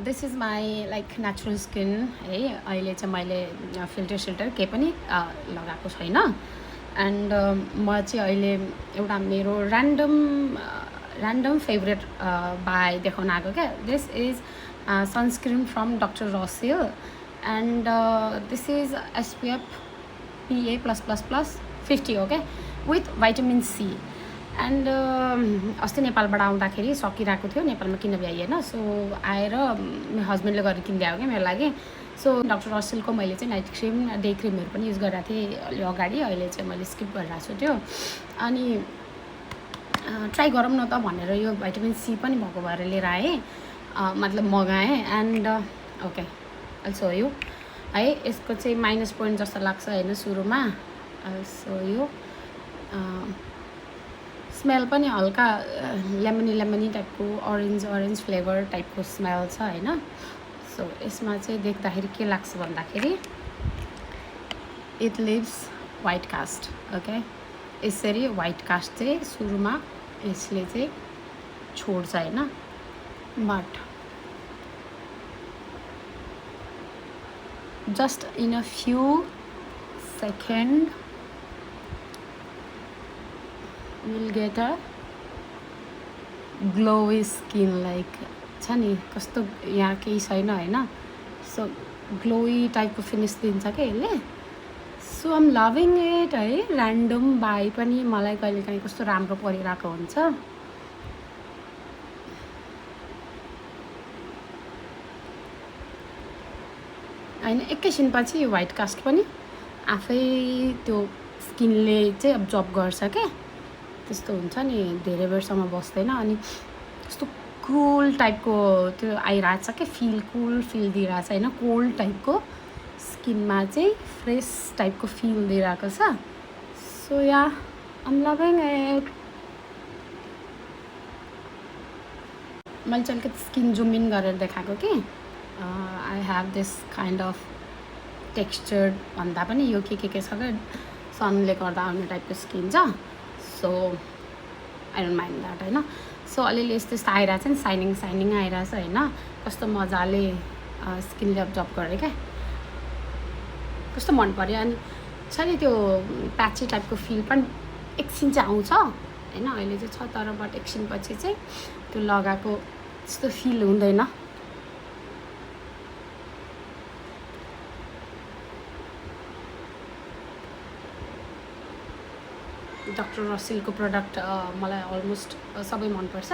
This is my like natural skin है। अहिले चाहिँ मैले फिल्टर सिल्टर केही पनि लगाएको छैन। एन्ड म चाहिँ अहिले एउटा मेरो ऱ्यान्डम फेभरेट बाई देखाउन आएको क्या। This is sunscreen from doctor Russell and this is SPF PA+++ 50 हो क्या, विथ भाइटामिन सी। एन्ड अस्ति नेपालबाट आउँदाखेरि सकिरहेको थियो, नेपालमा किन भ्याइएन। सो आएर मेरो हस्बेन्डले गरेर किनिदिएको क्या मेरो लागि। सो डक्टर रसेलको मैले चाहिँ नाइट क्रिम डे क्रिमहरू पनि युज गरिरहेको थिएँ अलि अगाडि। अहिले चाहिँ मैले स्किप गरिरहेको छु त्यो। अनि ट्राई गरौँ न त भनेर यो भाइटामिन सी पनि भएको भएर लिएर आएँ, मतलब मगाएँ। एन्ड ओके अल्सो यो है, यसको चाहिँ माइनस पोइन्ट जस्तो लाग्छ होइन सुरुमा। सो यो स्मेल पनि हल्का लेमनी टाइपको अरेन्ज फ्लेभर टाइपको स्मेल छ होइन। सो यसमा चाहिँ देख्दाखेरि के लाग्छ भन्दाखेरि it leaves white cast. Okay, यसरी वाइट कास्ट चाहिँ सुरुमा यसले चाहिँ छोड्छ होइन। But just in a few seconds you'll get a glowy skin, like छ नि कस्तो यहाँ केही छैन होइन। सो ग्लोई टाइपको फिनिस दिन्छ क्या यसले। सो आम लभिङ इट है। ऱ्यान्डम बाई पनि मलाई कहिलेकाहीँ कस्तो राम्रो परिरहेको हुन्छ। होइन, एकैछिनपछि यो वाइट कास्ट पनि आफै त्यो स्किनले चाहिँ एब्जर्ब गर्छ क्या। त्यस्तो हुन्छ नि, धेरै बेरसम्म बस्दैन। अनि कस्तो कुल टाइपको त्यो आइरहेको छ क्या, कुल फिल दिइरहेको छ होइन। कोल्ड टाइपको स्किनमा चाहिँ फ्रेस टाइपको फिल दिइरहेको छ। So yeah I'm loving it. मैले चाहिँ अलिकति स्किन जुम इन गरेर देखाएको कि I have this kind of textured भन्दा पनि यो के छ क्या, सनले गर्दा आउने टाइपको स्किन छ। So I don't mind that होइन। सो अलिअलि यस्तो यस्तो आइरहेको छ नि, साइनिङ आइरहेछ होइन। कस्तो मजाले स्किनले एब्जर्ब गरेँ क्या, कस्तो मन पऱ्यो। अनि छ नि त्यो प्याची टाइपको फिल पनि एकछिन चाहिँ आउँछ होइन, अहिले चाहिँ छ। तर बट एकछिनपछि चाहिँ त्यो लगाएको त्यस्तो फिल हुँदैन। डक्टर रसेलको प्रडक्ट मलाई अलमोस्ट सबै मनपर्छ।